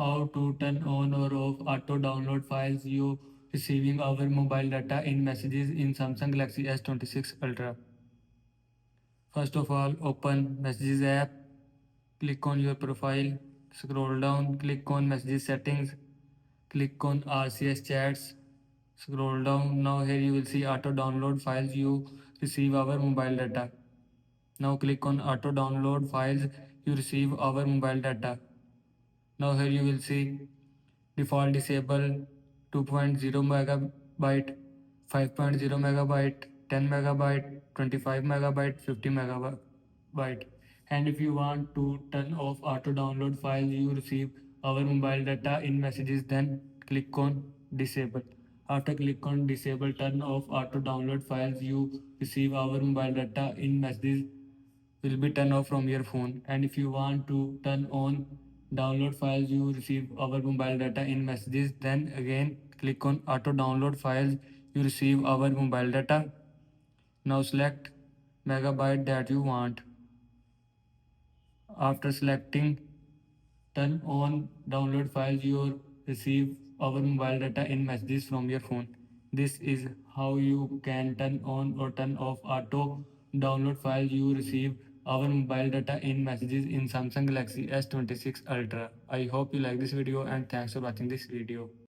how to turn on or off auto download files you receiving our mobile data in messages in Samsung Galaxy S26 Ultra. First of all, open Messages app, click on your profile, scroll down, click on Messages settings, click on RCS chats, scroll down. Now here you will see auto download files you receive our mobile data. Now click on auto download files you receive our mobile data. Now here you will see default disable 2.0 megabyte, 5.0 megabyte, 10 megabyte, 25 megabyte, 50 megabyte. And if you want to turn off auto download files you receive our mobile data in messages, then click on disable. After click on disable, turn off auto download files you receive our mobile data in messages will be turned off from your phone. And if you want to turn on download files you receive our mobile data in messages, then again click on auto download files you receive our mobile data. Now select megabyte that you want. After selecting, turn on download files you receive our mobile data in messages from your phone. This is how you can turn on or turn off auto download files you receive our mobile data in messages in Samsung Galaxy S26 Ultra. I hope you like this video and thanks for watching this video.